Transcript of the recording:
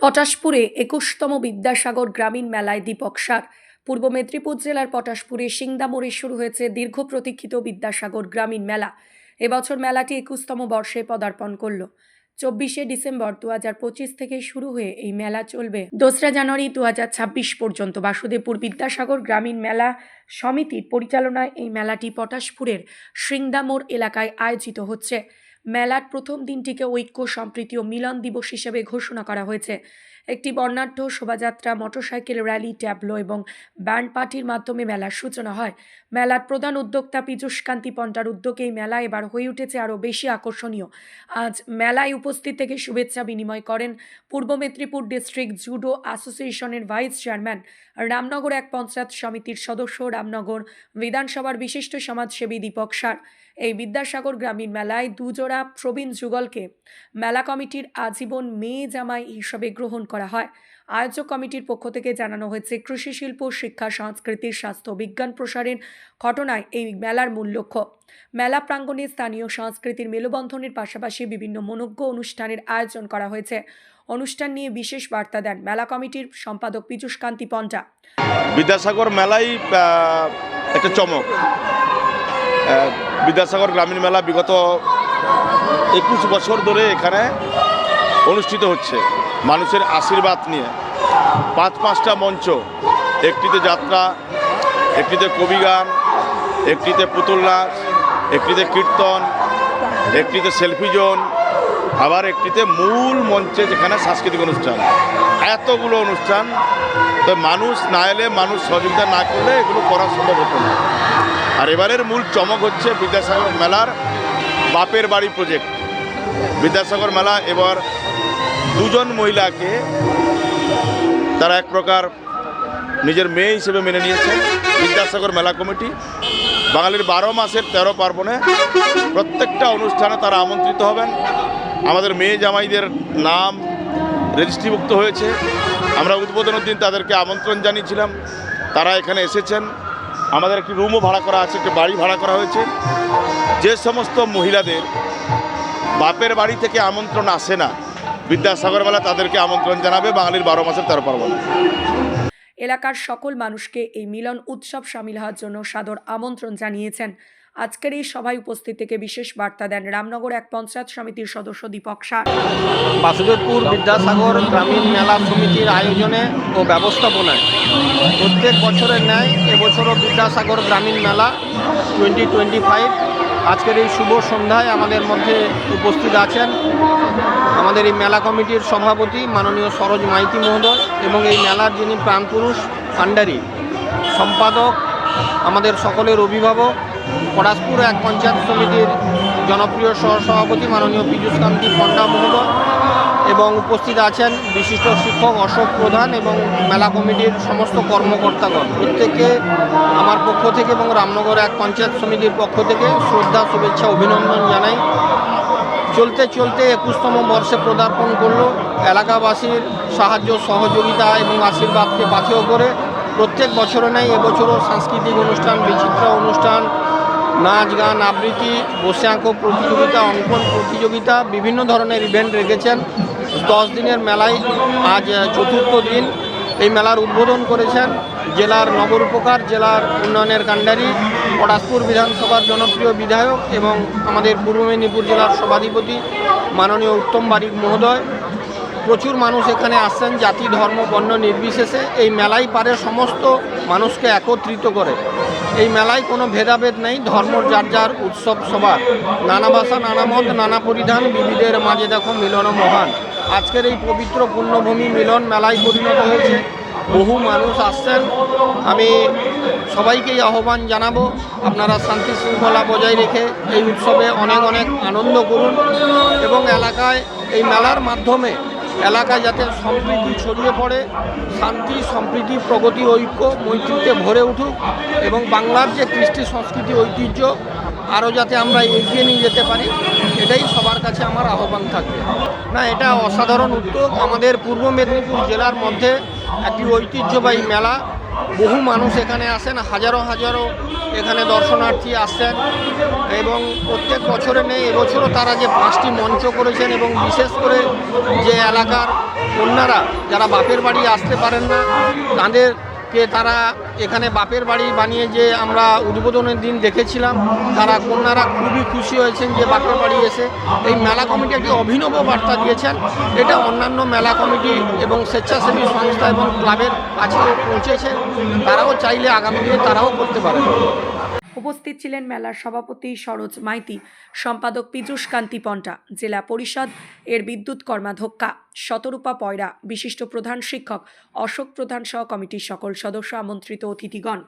পটাশপুরে ২১তম বিদ্যাসাগর গ্রামীণ মেলায় দীপক সার। পূর্ব মেদিনীপুর জেলার পটাশপুরে সিংদা মোড়ে শুরু হয়েছে দীর্ঘ প্রতীক্ষিত বিদ্যাসাগর গ্রামীণ মেলা। এবছর মেলাটি ২১তম বর্ষে পদার্পণ করল। ২৪শে ডিসেম্বর ২০২৫ থেকে শুরু হয়ে এই মেলা চলবে ২রা জানুয়ারি ২০২৬ পর্যন্ত। বাসুদেবপুর বিদ্যাসাগর গ্রামীণ মেলা সমিতির পরিচালনায় এই মেলাটি পটাশপুরের সিংদা মোড় এলাকায় আয়োজিত হচ্ছে। মেলার প্রথম দিনটিকে ঐক্য, সম্প্রীতি ও মিলন দিবস হিসেবে ঘোষণা করা হয়েছে। একটি বর্ণাঢ্য শোভাযাত্রা, মোটরসাইকেল র্যালি, ট্যাবলো এবং ব্যান্ড পার্টির মাধ্যমে মেলার সূচনা হয়। মেলার প্রধান উদ্যোক্তা পীযূষ কান্তি পন্টার উদ্যোগে এই মেলা এবার হয়ে উঠেছে আরও বেশি আকর্ষণীয়। আজ মেলায় উপস্থিত থেকে শুভেচ্ছা বিনিময় করেন পূর্ব মেদিনীপুর ডিস্ট্রিক্ট জুডো অ্যাসোসিয়েশনের ভাইস চেয়ারম্যান, রামনগর এক পঞ্চায়েত সমিতির সদস্য, রামনগর বিধানসভার বিশিষ্ট সমাজসেবী দীপক সার। এই বিদ্যাসাগর গ্রামীণ মেলায় দুজোড়া প্রবীণ যুগলকে মেলা কমিটির আজীবন মেয়ে জামাই হিসেবে গ্রহণ করা হয়। আয়োজক কমিটির পক্ষ থেকে জানানো হয়েছে, কৃষি, শিল্প, শিক্ষা, সংস্কৃতি, স্বাস্থ্য, বিজ্ঞান প্রসারের ঘটনায় এই মেলার মূল লক্ষ্য। মেলা প্রাঙ্গণে স্থানীয় সংস্কৃতির মেলবন্ধনের পাশাপাশি বিভিন্ন মনোজ্ঞ অনুষ্ঠানের আয়োজন করা হয়েছে। অনুষ্ঠান নিয়ে বিশেষ বার্তা দেন মেলা কমিটির সম্পাদক পীযূষ কান্তি পন্টা। বিদ্যাসাগর মেলাই একটা চমক। বিদ্যাসাগর গ্রামীণ মেলা বিগত 21 বছর ধরে এখানে অনুষ্ঠিত হচ্ছে মানুষের আশীর্বাদ নিয়ে। 5টা মঞ্চ, একটিতে যাত্রা, একটিতে কবিগান, একটিতে পুতুল নাচ, একটিতে কীর্তন, একটিতে সেলফি জোন, আবার একটিতে মূল মঞ্চে যেখানে সাংস্কৃতিক অনুষ্ঠান। এতগুলো অনুষ্ঠান, তো মানুষ না এলে, মানুষ সহযোগিতা না করলে এগুলো করা সম্ভব হতো না। আর এবারের মূল চমক হচ্ছে বিদ্যাসাগর মেলার বাপের বাড়ি প্রজেক্ট। বিদ্যাসাগর মেলা এবার 2জন মহিলাকে তারা এক প্রকার নিজের মেয়ে হিসেবে মেনে নিয়েছেন। বিদ্যাসাগর মেলা কমিটি বাঙালির 12 মাসের 13 পার্বণে প্রত্যেকটা অনুষ্ঠানে তারা আমন্ত্রিত হবেন। আমাদের মেয়ে জামাইদের নাম রেজিস্ট্রিভুক্ত হয়েছে। আমরা উদ্বোধনের দিন তাদেরকে আমন্ত্রণ জানিয়েছিলাম, তারা এখানে এসেছেন। আমাদের একটি রুমও ভাড়া করা আছে, একটি বাড়ি ভাড়া করা হয়েছে। যে সমস্ত মহিলাদের বাপের বাড়ি থেকে আমন্ত্রণ আসে না, বিদ্যাসাগর মেলা তাদেরকে আমন্ত্রণ জানাবে বাঙালির 12 মাসের 13 পার্বণে। এলাকার সকল মানুষকে এই মিলন উৎসব সামিল হওয়ার জন্য সাদর আমন্ত্রণ জানিয়েছেন। আজকের এই সভায় উপস্থিত থেকে বিশেষ বার্তা দেন রামনগর এক পঞ্চায়েত সমিতির সদস্য দীপক সার। বাসুদেবপুর বিদ্যাসাগর গ্রামীণ মেলা সমিতির আয়োজনে ও ব্যবস্থাপনায় প্রত্যেক বছরের ন্যায় এবছরও বিদ্যাসাগর গ্রামীণ মেলা 2025 আজকের এই শুভ সন্ধ্যায় আমাদের মধ্যে উপস্থিত আছেন আমাদের এই মেলা কমিটির সভাপতি মাননীয় সরোজ মাইতি মহোদয় এবং এই মেলার যিনি প্রাণপুরুষ কাণ্ডারি সম্পাদক, আমাদের সকলের অভিভাবক, পটাশপুর এক পঞ্চায়েত সমিতির জনপ্রিয় সহসভাপতি মাননীয় পীযূষ কান্তি পন্ডা মহোদয় এবং উপস্থিত আছেন বিশিষ্ট শিক্ষক অশোক প্রধান এবং মেলা কমিটির সমস্ত কর্মকর্তাগণ। প্রত্যেককে আমার পক্ষ থেকে এবং রামনগর এক পঞ্চায়েত সমিতির পক্ষ থেকে শ্রদ্ধা, শুভেচ্ছা, অভিনন্দন জানাই। চলতে চলতে 21তম বর্ষে পদার্পণ করল। এলাকাবাসীর সাহায্য, সহযোগিতা এবং আশীর্বাদকে পাথেয় করে প্রত্যেক বছরে নেই এবছরও সাংস্কৃতিক অনুষ্ঠান, বিচিত্র অনুষ্ঠান, নাচ, গান, আবৃত্তি, বসে আঁকো প্রতিযোগিতা, অঙ্কন প্রতিযোগিতা, বিভিন্ন ধরনের ইভেন্ট রেখেছেন। 10 দিনের মেলায় আজ 4র্থ দিন। এই মেলার উদ্বোধন করেছেন জেলার নগর উপকার, জেলার উন্নয়নের কাণ্ডারি, পটাশপুর বিধানসভার জনপ্রিয় বিধায়ক এবং আমাদের পূর্ব মেদিনীপুর জেলার সভাধিপতি মাননীয় উত্তম বারিক মহোদয়। প্রচুর মানুষ এখানে আসছেন, জাতি, ধর্ম, বর্ণ নির্বিশেষে। এই মেলাই পারে সমস্ত মানুষকে একত্রিত করে। এই মেলায় কোনো ভেদাভেদ নেই, ধর্ম যার যার উৎসব সবার। নানা ভাষা, নানা মত, নানা পরিধান, বিবিধের মাঝে দেখো মিলন মহান। আজকের এই পবিত্র পুণ্যভূমি মিলন মেলায় পরিণত হয়েছে। বহু মানুষ আসছেন। আমি সবাইকেই আহ্বান জানাবো, আপনারা শান্তি শৃঙ্খলা বজায় রেখে এই উৎসবে অনেক অনেক আনন্দ করুন এবং এলাকায় এই মেলার মাধ্যমে এলাকায় যাতে সম্প্রীতি ছড়িয়ে পড়ে, শান্তি, সম্প্রীতি, প্রগতি, ঐক্য, মৈত্রীতে ভরে উঠুক এবং বাংলার যে কৃষ্টি সংস্কৃতি ঐতিহ্য আরও যাতে আমরা এগিয়ে নিয়ে যেতে পারি, এটাই সবার কাছে আমার আহ্বান থাকবে। না, এটা অসাধারণ উদ্যোগ। আমাদের পূর্ব মেদিনীপুর জেলার মধ্যে একটি ঐতিহ্যবাহী মেলা বহু মানুষ এখানে আসেন, হাজারো হাজারো এখানে দর্শনার্থী আসছেন এবং প্রত্যেক বছরে নেই, এবছরও তারা যে 5টি মঞ্চ করেছেন এবং বিশেষ করে যে এলাকার কন্যারা যারা বাপের বাড়ি আসতে পারেন না তাদেরকে তারা এখানে বাপের বাড়ি বানিয়ে যে আমরা উদ্বোধনের দিন দেখেছিলাম, তারা কন্যারা খুবই খুশি হয়েছেন যে বাপের বাড়ি এসে। এই মেলা কমিটি একটি অভিনব বার্তা দিয়েছেন, এটা অন্যান্য মেলা কমিটি এবং স্বেচ্ছাসেবী সংস্থা এবং ক্লাবের কাছেও পৌঁছেছে, তারাও চাইলে আগামী দিনে তারাও করতে পারে। উপস্থিত ছিলেন মেলার সভাপতি সরোজ মাইতি, সম্পাদক পীযূষ কান্তি পন্টা, জেলা পরিষদ এর বিদ্যুৎ কর্মাধ্যক্ষা শতরূপা পয়রা, বিশিষ্ট প্রধান শিক্ষক অশোক প্রধান সহ কমিটির সকল সদস্য, আমন্ত্রিত অতিথিগণ।